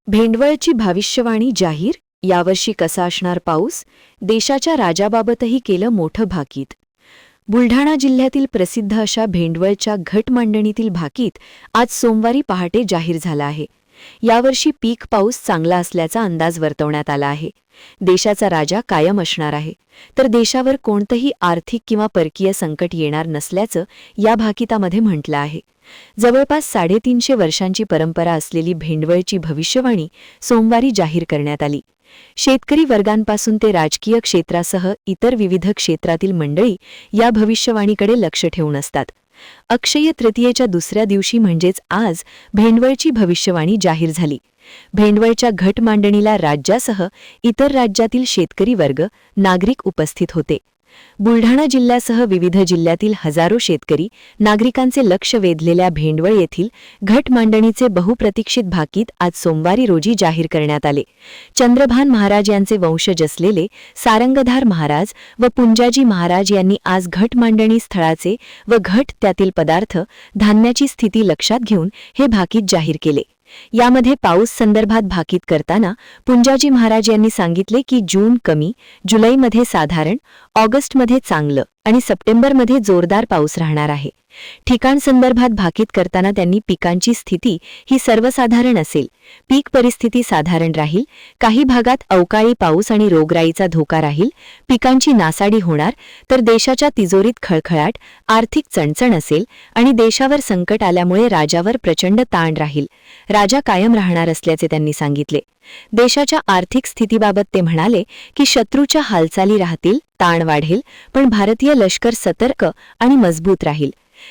भेंडवळची भविष्यवाणी जाहीर. यावर्षी कसा असणार पाऊस? देशाच्या राजाबाबतही केलं मोठं भाकीत. बुलढाणा जिल्ह्यातील प्रसिद्ध अशा भेंडवळच्या घट मांडणीतील भाकीत आज सोमवारी पहाटे जाहीर झाला आहे. यावर्षी पीक पाऊस चांगला असल्याचा अंदाज वर्तवण्यात आला आहे. देशाचा राजा कायम असणार आहे, तर देशावर कोणतंही आर्थिक किंवा परकीय संकट येणार नसल्याचं या भाकितामध्ये म्हटलं आहे. जवळपास 350 वर्षांची परंपरा असलेली भेंडवळची भविष्यवाणी सोमवारी जाहीर करण्यात आली. शेतकरी वर्गांपासून ते राजकीय क्षेत्रासह इतर विविध क्षेत्रातील मंडळी या भविष्यवाणीकडे लक्ष ठेवून असतात. अक्षय तृतीयेच्या दुसऱ्या दिवशी म्हणजेच आज भेंडवळची भविष्यवाणी जाहीर झाली. भेंडवळच्या घट मांडणीला राज्यासह इतर राज्यातील शेतकरी वर्ग, नागरिक उपस्थित होते. बुलढाणा जिल्ह्यासह विविध जिल्ह्यातील हजारो शेतकरी, नागरिकांचे लक्ष वेधलेल्या भेंडवळ येथील घट मांडणीचे बहुप्रतीक्षित भाकीत आज सोमवारी रोजी जाहीर करण्यात आले. चंद्रभान महाराज यांचे वंशज असलेले सारंगधार महाराज व पुंजाजी महाराज यांनी आज घट मांडणी स्थळाचे व घट त्यातील पदार्थ, धान्याची स्थिती लक्षात घेऊन हे भाकीत जाहीर केले. यामध्ये पाऊस संदर्भात भाकीत करताना पुंजाजी महाराज यांनी सांगितले की जून कमी, जुलैमध्ये साधारण, ऑगस्टमध्ये चांगलं आणि सप्टेंबरमध्ये जोरदार पाऊस राहणार आहे. ठिकाण संदर्भात भाकीत करताना त्यांनी पिकांची स्थिती ही सर्वसाधारण असेल, पीक परिस्थिती साधारण राहील, काही भागात अवकाळी पाऊस आणि रोगराईचा धोका राहील, पिकांची नासाडी होणार, तर देशाच्या तिजोरीत खळखळाट, आर्थिक चणचण असेल आणि देशावर संकट आल्यामुळे राजावर प्रचंड ताण राहील. राजा कायम राहणार असल्याचे त्यांनी सांगितले. देशाच्या आर्थिक स्थितीबाबत ते म्हणाले की शत्रूच्या हालचाली राहतील, ताण वाढेल, पण भारतीय लष्कर सतर्क आणि मजबूत राहील.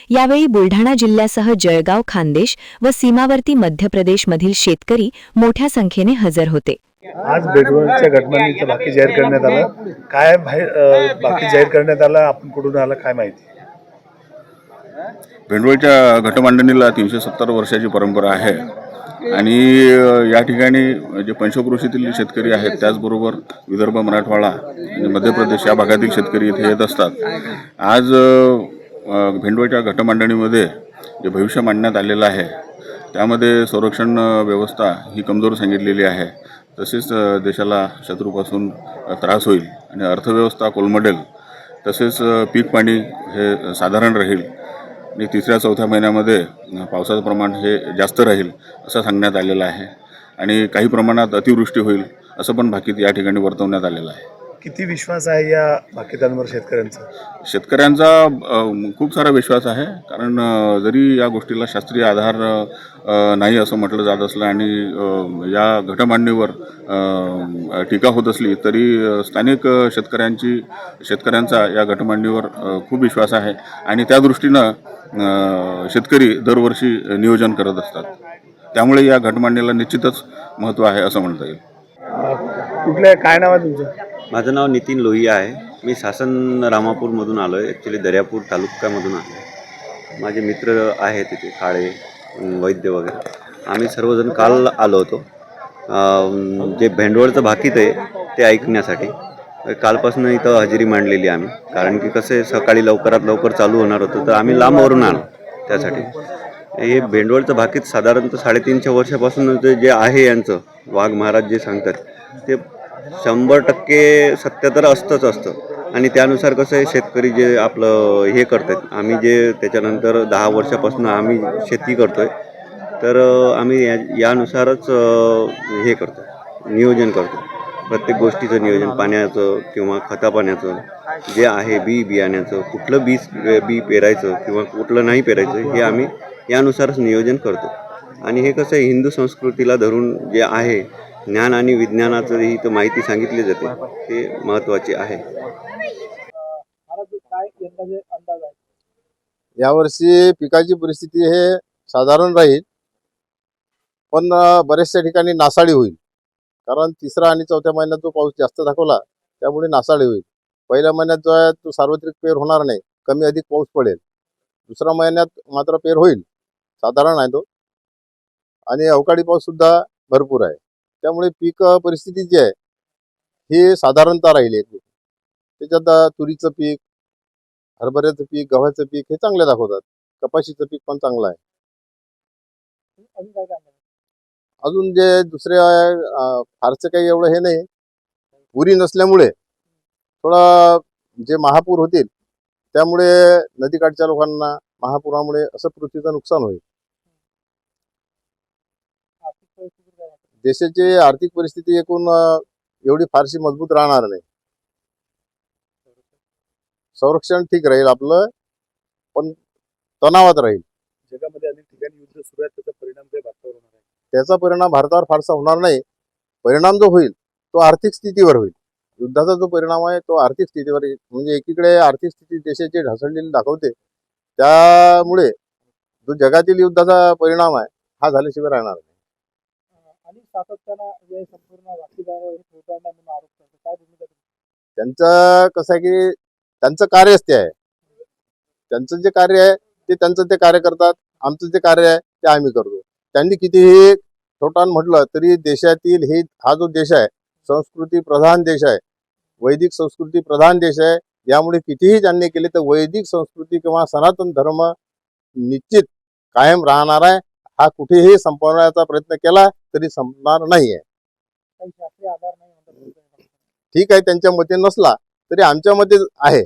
यावेळी बुलढाणा जिल्ह्यासह जळगाव, खान्देश व सीमावर्ती मध्य प्रदेशमधील शेतकरी मोठ्या संख्येने हजर होते. आज भेंडवळच्या घटनांचं बाकी जाहीर करण्यात आलं. काय बाकी जाहीर करण्यात आलं, आपण कुठून आला काय माहिती? भेंडवळच्या घटमांडणीला 370 वर्षाची परंपरा आहे आणि या ठिकाणी जे पंचक्रोशीतील शेतकरी आहेत, त्याचबरोबर विदर्भ, मराठवाडा आणि मध्य प्रदेश या भागातील शेतकरी इथे येत असतात. आज भेंडवळच्या घटमांडणीमध्ये जे भविष्य मांडण्यात आलेलं आहे त्यामध्ये संरक्षण व्यवस्था ही कमजोर सांगितलेली आहे. तसेच देशाला शत्रूपासून त्रास होईल आणि अर्थव्यवस्था कोलमडेल. तसेच पीक पाणी हे साधारण राहील आणि 3-4 महिन्यामध्ये पावसाचं प्रमाण हे जास्त राहील असं सांगण्यात आलेलं आहे आणि काही प्रमाणात अतिवृष्टी होईल असं पण भाकीत या ठिकाणी वर्तवण्यात आलेलं आहे. किती विश्वास आहे या भाकितांवर शेतकऱ्यांचा? शेतकऱ्यांचा खूप सारा विश्वास आहे, कारण जरी या गोष्टीला शास्त्रीय आधार नाही असं म्हटलं जात असलं आणि या घटमांडणीवर टीका होत असली तरी स्थानिक शेतकऱ्यांचा या घटमांडणीवर खूप विश्वास आहे आणि त्या दृष्टीनं शेतकरी दरवर्षी नियोजन करत असतात. त्यामुळे या घटमांडणीला निश्चितच महत्त्व आहे असं म्हणता येईल. कुठलं काय नाव आहे तुमचं? माझं नाव नितीन लोहिया आहे. मी शासन रामापूरमधून आलो आहे. ॲक्च्युली दर्यापूर तालुक्यामधून आलो आहे. माझे मित्र आहेत तिथे, काळे, वैद्य वगैरे. आम्ही सर्वजण काल आलो होतो जे भेंडवळचं भाकीत आहे ते ऐकण्यासाठी. कालपासून इथं हजेरी मांडलेली आम्ही, कारण की कसं आहे, सकाळी लवकरात लवकर चालू होणार होतं तर आम्ही लांबवरून आलो त्यासाठी. हे भेंडवळचं भाकीत साधारणतः 350 वर्षापासून जे आहे यांचं, वाघ महाराज जे सांगतात ते 100% सत्य तर असतं आणि त्यानुसार कसं आहे, शेतकरी जे आपलं हे करतात, आम्ही जे त्याच्यानंतर 10 वर्षापासून आम्ही शेती करतो आहे, तर आम्ही यानुसारच हे करतो, नियोजन करतो. प्रत्येक गोष्टीचं नियोजन, पाण्याचं किंवा खतापाण्याचं जे आहे, बियाण्याचं, कुठलं बी पेरायचं किंवा कुठलं नाही पेरायचं हे आम्ही यानुसारच नियोजन करतो. आणि हे कसं आहे, हिंदू संस्कृतीला धरून जे आहे, ज्ञान आणि विज्ञानाचं ही तर माहिती सांगितली जाते, ते महत्त्वाचे आहे. यावर्षी पिकाची परिस्थिती हे साधारण राहील, पण बऱ्याचशा ठिकाणी नासाडी होईल. कारण 3रा आणि 4थ्या महिन्यात जो पाऊस जास्त दाखवला त्यामुळे नासाडी होईल. पहिल्या महिन्यात जो आहे तो सार्वत्रिक पेर होणार नाही, कमी अधिक पाऊस पडेल. 2ऱ्या महिन्यात मात्र पेर होईल, साधारण आहे तो, आणि अवकाळी पाऊस सुद्धा भरपूर आहे. त्यामुळे पीक परिस्थिती जी आहे ही साधारणतः राहील. त्याच्यात तुरीचं पीक, हरभऱ्याचं पीक, गव्हाचं पीक हे चांगले दाखवतात. कपाशीचं पीक पण चांगलं आहे. अजून जे दुसरे फारसं काही एवढं हे नाही, पुरी नसल्यामुळे थोडा जे महापूर होतील त्यामुळे नदीकाठच्या लोकांना महापुरामुळे असं पृथ्वीचं नुकसान होईल. देशाची आर्थिक परिस्थिती एकूण एवढी फारशी मजबूत राहणार नाही. संरक्षण ठीक राहील आपलं, पण तणावात राहील. जगामध्ये अनेक ठिकाणी युद्ध सुरू आहे, त्याचा परिणाम काही भारतावर होणार आहे? त्याचा परिणाम भारतावर फारसा होणार नाही. परिणाम जो होईल तो आर्थिक स्थितीवर होईल. युद्धाचा जो परिणाम आहे तो आर्थिक स्थितीवर येईल. म्हणजे एकीकडे आर्थिक स्थिती देशाची ढासळलेली दाखवते, त्यामुळे जो जगातील युद्धाचा परिणाम आहे हा झाल्याशिवाय राहणार नाही. आणि सातत्यानं जे संपूर्ण बाकीदार म्हणून आरोप करतो, काय भूमिका तुमची? त्यांचं कसं आहे की त्यांचं कार्यच ते आहे. त्यांचं जे कार्य आहे ते त्यांचं ते कार्य करतात. आमचं जे कार्य आहे ते आम्ही करतो. त्यांनी कितीही छोटान म्हटलं तरी देशातील हा जो देश आहे संस्कृती प्रधान देश आहे, वैदिक संस्कृती प्रधान देश आहे. यामुळे कितीही त्यांनी केले तर वैदिक संस्कृती किंवा सनातन धर्म निश्चित कायम राहणार आहे. हा कुठेही संपवण्याचा प्रयत्न केला तरी संपणार नाही आहे. काही शास्त्रीय आधार नाही म्हणतात. ठीक आहे, त्यांच्या मते नसला तरी आमच्या मते आहे.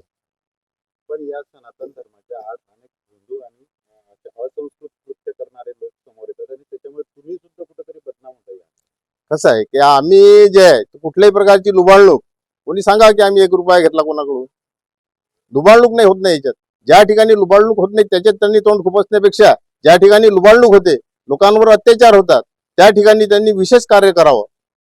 पण या सनातन धर्माच्या आज अनेक हिंदू आणि असंस्कृत कृत्य करणारे लोक समोर येतात आणि त्याच्यामुळे तुम्ही सुद्धा कुठेतरी बदनाम होता. कसं आहे की आम्ही जे आहे कुठल्याही प्रकारची लुबाडणूक, कोणी सांगा की आम्ही 1 रुपया घेतला कोणाकडून, लुबाडणूक नाही होत नाही याच्यात. ज्या ठिकाणी लुबाडणूक होत नाही त्याच्यात त्यांनी तोंड खुपसण्यापेक्षा ज्या ठिकाणी लुबाडणूक होते, लोकांवर अत्याचार होतात, त्या ठिकाणी त्यांनी विशेष कार्य करावं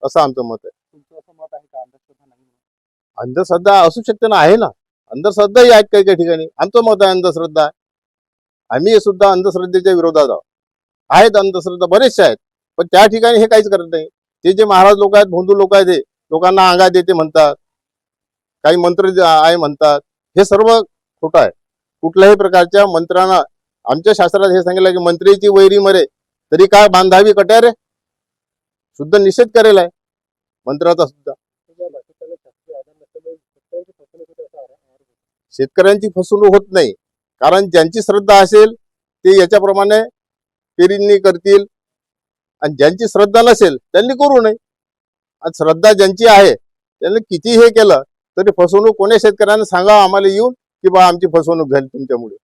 असं आमचं मत आहे. तुमचं असं मत आहे का अंधश्रद्धा नाही म्हणून? अंधश्रद्धा असू शकते ना, आहे ना, अंधश्रद्धाही आहेत काही काही ठिकाणी. आमचं मत आहे अंधश्रद्धा आहे. आम्ही सुद्धा अंधश्रद्धेच्या विरोधात आहोत. आहेत अंधश्रद्धा बरेचसे आहेत, पण त्या ठिकाणी हे काहीच करत नाही. ते जे महाराज लोक आहेत, भोंदू लोक आहेत, ते लोकांना अंगात येते म्हणतात, काही मंत्र आहे म्हणतात, हे सर्व खोटं आहे. कुठल्याही प्रकारच्या मंत्रांना आमच्या शास्त्रात हे सांगितलं की मंत्रीची वैरी मरे तरी काय बांधावी कट्यारे, शुद्ध निषेध करेल आहे मंत्राचा सुद्धा. तुझ्या भाषेत त्याला शास्त्रीय आधार नसल्यामुळे शेतकऱ्यांची फसवणूक होते असा आरोप होतो. शेतकऱ्यांची फसवणूक होत नाही, कारण ज्यांची श्रद्धा असेल ते याच्याप्रमाणे पेरणी करतील आणि ज्यांची श्रद्धा नसेल त्यांनी करू नये. आणि श्रद्धा ज्यांची आहे त्यांनी किती हे केलं तरी फसवणूक कोणी शेतकऱ्यांना सांगा आम्हाला येऊन की बा आमची फसवणूक झाली तुमच्यामुळे.